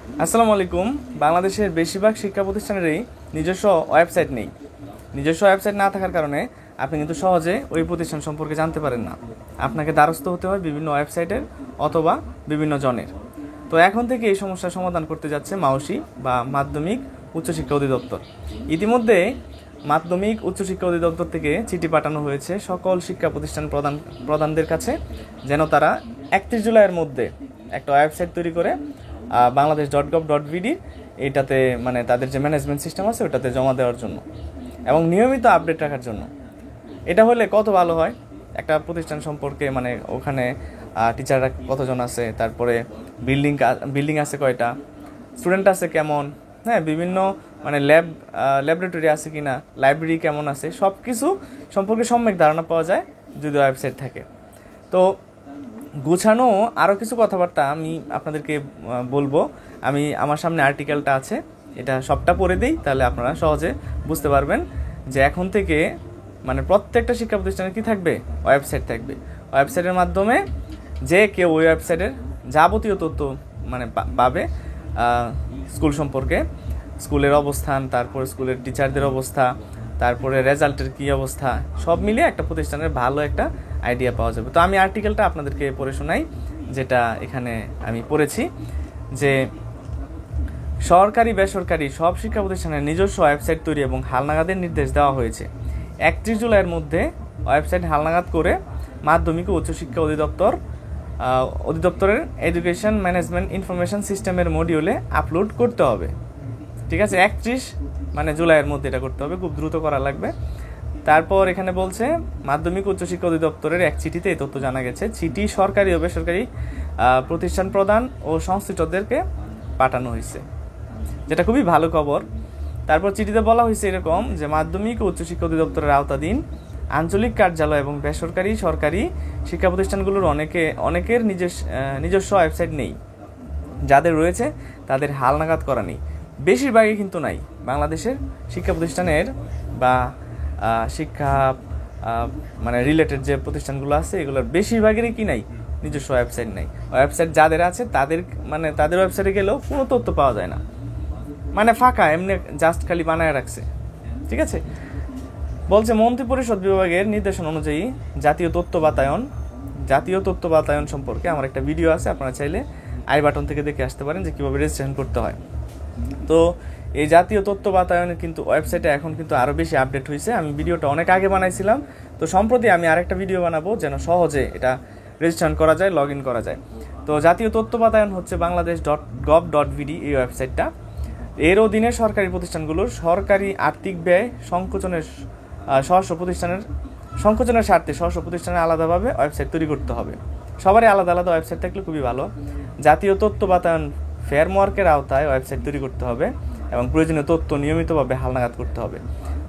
আসসালামু আলাইকুম। বাংলাদেশের বেশিরভাগ শিক্ষা প্রতিষ্ঠানেরই নিজস্ব ওয়েবসাইট নেই। নিজস্ব ওয়েবসাইট না থাকার কারণে আপনি কিন্তু সহজে ওই প্রতিষ্ঠান সম্পর্কে জানতে পারেন না। আপনাকে দ্বারস্থ হতে হয় বিভিন্ন ওয়েবসাইটের অথবা বিভিন্ন জনের। তো এখন থেকে এই সমস্যার সমাধান করতে যাচ্ছে মাওসি বা মাধ্যমিক উচ্চশিক্ষা অধিদপ্তর। ইতিমধ্যে মাধ্যমিক উচ্চশিক্ষা অধিদপ্তর থেকে চিঠি পাঠানো হয়েছে সকল শিক্ষা প্রতিষ্ঠান প্রধানদের কাছে, যেন তারা 31 জুলাইয়ের মধ্যে একটা ওয়েবসাইট তৈরি করে bangladesh.gov.bd এইটাতে মানে তাদের যে ম্যানেজমেন্ট সিস্টেম আছে ওটাতে জমা দেওয়ার জন্য এবং নিয়মিত আপডেট রাখার জন্য। এটা হলে কত ভালো হয় একটা প্রতিষ্ঠান সম্পর্কে, মানে ওখানে টিচাররা কতজন আছে, তারপরে বিল্ডিং আছে কয়টা, স্টুডেন্ট আছে কেমন, হ্যাঁ বিভিন্ন মানে ল্যাবরেটরি আছে কিনা, লাইব্রেরি কেমন আছে, সব কিছু সম্পর্কে সম্যক ধারণা পাওয়া যায় যদি ওয়েবসাইট থাকে। তো গুছানো আরও কিছু কথাবার্তা আমি আপনাদেরকে বলবো। আমার সামনে আর্টিকেলটা আছে, এটা সবটা পড়ে দিই, তাহলে আপনারা সহজে বুঝতে পারবেন যে এখন থেকে মানে প্রত্যেকটা শিক্ষা প্রতিষ্ঠানে কি থাকবে, ওয়েবসাইট থাকবে। ওয়েবসাইটের মাধ্যমে যে কেউ ওই ওয়েবসাইটের যাবতীয় তথ্য মানে পাবে, স্কুল সম্পর্কে, স্কুলের অবস্থান, তারপরে স্কুলের টিচারদের অবস্থা, তারপরে রেজাল্টের কী অবস্থা, সব মিলিয়ে একটা প্রতিষ্ঠানের ভালো একটা আইডিয়া পাওয়া যাবে। তো আমি আর্টিকেলটা আপনাদেরকে পড়ে শোনাই, যেটা এখানে আমি পড়েছি যে সরকারি বেসরকারি সব শিক্ষা প্রতিষ্ঠানের নিজস্ব ওয়েবসাইট তৈরি এবং হালনাগাদের নির্দেশ দেওয়া হয়েছে। 31 জুলাইয়ের মধ্যে ওয়েবসাইট হালনাগাদ করে মাধ্যমিক ও উচ্চশিক্ষা অধিদপ্তরের এডুকেশন ম্যানেজমেন্ট ইনফরমেশন সিস্টেমের মডিউলে আপলোড করতে হবে। ঠিক আছে, 31 মানে জুলাইয়ের মধ্যে এটা করতে হবে, খুব দ্রুত করা লাগবে। তারপর এখানে বলছে মাধ্যমিক উচ্চশিক্ষা অধিদপ্তরের এক চিঠিতে এই তথ্য জানা গেছে। চিঠি সরকারি ও বেসরকারি প্রতিষ্ঠান প্রদান ও সংশ্লিষ্টদেরকে পাঠানো হয়েছে, যেটা খুবই ভালো খবর। তারপর চিঠিতে বলা হয়েছে এরকম যে মাধ্যমিক ও উচ্চশিক্ষা অধিদপ্তরের আওতাধীন আঞ্চলিক কার্যালয় এবং বেসরকারি সরকারি শিক্ষা প্রতিষ্ঠানগুলোর অনেকের নিজস্ব ওয়েবসাইট নেই। যাদের রয়েছে তাদের হালনাগাদ করা নেই, বেশিরভাগই কিন্তু নাই। বাংলাদেশের শিক্ষা প্রতিষ্ঠানের বা শিক্ষা মানে রিলেটেড যে প্রতিষ্ঠানগুলো আছে এগুলোর বেশিরভাগেরই কি নাই, নিজস্ব ওয়েবসাইট নাই। ওয়েবসাইট যাদের আছে তাদের ওয়েবসাইটে গেলেও কোনো তথ্য পাওয়া যায় না, মানে ফাঁকা, এমনি জাস্ট খালি বানায় রাখছে। ঠিক আছে, বলছে মন্ত্রিপরিষদ বিভাগের নির্দেশনা অনুযায়ী জাতীয় তথ্য বাতায়ন সম্পর্কে আমার একটা ভিডিও আছে, আপনারা চাইলে আই বাটন থেকে দেখে আসতে পারেন যে কীভাবে রেজিস্ট্রেশন করতে হয়। তো এই জাতীয় তথ্য বাতায়নের কিন্তু ওয়েবসাইটে এখন কিন্তু আরও বেশি আপডেট হয়েছে। আমি ভিডিওটা অনেক আগে বানাইছিলাম, তো সম্প্রতি আমি আরেকটা ভিডিও বানাবো যেন সহজে এটা রেজিস্ট্রেশন করা যায়, লগ ইন করা যায়। তো জাতীয় তথ্য বাতায়ন হচ্ছে bangladesh.gov.bd এই ওয়েবসাইটটা। এর অধীনে সরকারি প্রতিষ্ঠানগুলোর সরকারি আর্থিক ব্যয় সংকোচনের স্বার্থে স্বস্ব প্রতিষ্ঠানের আলাদাভাবে ওয়েবসাইট তৈরি করতে হবে। সবারই আলাদা আলাদা ওয়েবসাইট থাকলে খুবই ভালো। জাতীয় তথ্য বাতায়ন ফ্রেমওয়ার্কের আওতায় ওয়েবসাইট তৈরি করতে হবে এবং প্রয়োজনীয় তথ্য নিয়মিতভাবে হালনাগাদ করতে হবে।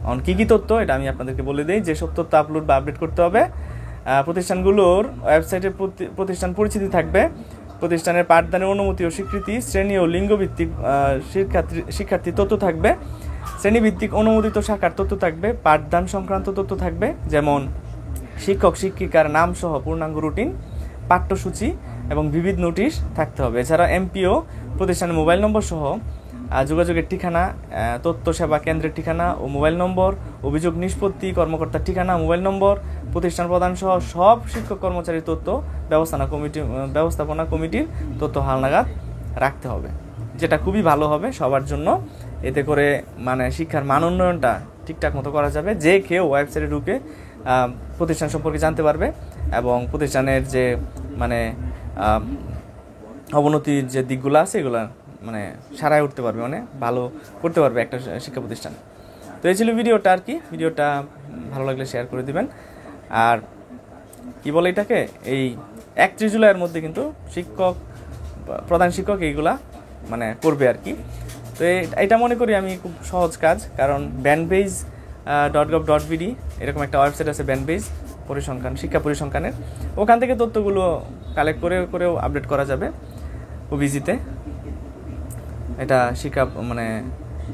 এখন কী কী তথ্য এটা আমি আপনাদেরকে বলে দিই। যেসব তথ্য আপলোড বা আপডেট করতে হবে, প্রতিষ্ঠানগুলোর ওয়েবসাইটে প্রতিষ্ঠান পরিচিতি থাকবে, প্রতিষ্ঠানের পাঠদানের অনুমতি ও স্বীকৃতি, শ্রেণী ও লিঙ্গভিত্তিক শিক্ষার্থী তথ্য থাকবে, শ্রেণীভিত্তিক অনুমোদিত শাখার তথ্য থাকবে, পাঠদান সংক্রান্ত তথ্য থাকবে, যেমন শিক্ষক শিক্ষিকার নাম সহ পূর্ণাঙ্গ রুটিন, পাঠ্যসূচি এবং বিবিধ নোটিশ থাকতে হবে। এছাড়া এমপিও প্রতিষ্ঠানের মোবাইল নম্বর সহ যোগাযোগের ঠিকানা, তথ্য সেবা কেন্দ্রের ঠিকানা ও মোবাইল নম্বর, অভিযোগ নিষ্পত্তি কর্মকর্তার ঠিকানা, মোবাইল নম্বর, প্রতিষ্ঠান প্রধান সহ সব শিক্ষক কর্মচারীর তথ্য ব্যবস্থাপনা কমিটির তথ্য হালনাগাদ রাখতে হবে, যেটা খুবই ভালো হবে সবার জন্য। এতে করে মানে শিক্ষার মান উন্নয়নটা ঠিকঠাক মতো করা যাবে। যে কেউ ওয়েবসাইটে ঢুকে প্রতিষ্ঠান সম্পর্কে জানতে পারবে এবং প্রতিষ্ঠানের যে মানে অবনতির যে দিকগুলো আছে এগুলো মানে সারায় উঠতে পারবে, মানে ভালো করতে পারবে একটা শিক্ষা প্রতিষ্ঠান। তো এই ছিল ভিডিওটা আর কি। ভিডিওটা ভালো লাগলে শেয়ার করে দিবেন। আর কি বলে এটাকে, এই 31 জুলাইয়ের মধ্যে কিন্তু প্রধান শিক্ষক এইগুলা মানে করবে আর কি। তো এটা মনে করি আমি খুব সহজ কাজ, কারণ banbase.gov.bd এরকম একটা ওয়েবসাইট আছে, banbase শিক্ষা পরিসংখ্যানের, ওখান থেকে তথ্যগুলো কালেক্ট করেও আপডেট করা যাবে খুব ইজিতে। এটা মানে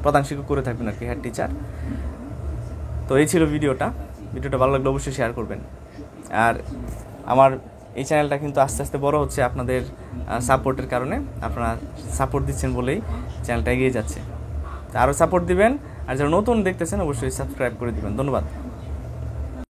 প্রধান শিক্ষক করে থাকবেন আর কি, হেড টিচার। তো এই ছিল ভিডিওটা ভালো লাগলে অবশ্যই শেয়ার করবেন। আর আমার এই চ্যানেলটা কিন্তু আস্তে আস্তে বড় হচ্ছে আপনাদের সাপোর্টের কারণে। আপনারা সাপোর্ট দিচ্ছেন বলেই চ্যানেলটা এগিয়ে যাচ্ছে। আরও সাপোর্ট দিবেন, আর যারা নতুন দেখতেছেন অবশ্যই সাবস্ক্রাইব করে দিবেন। ধন্যবাদ।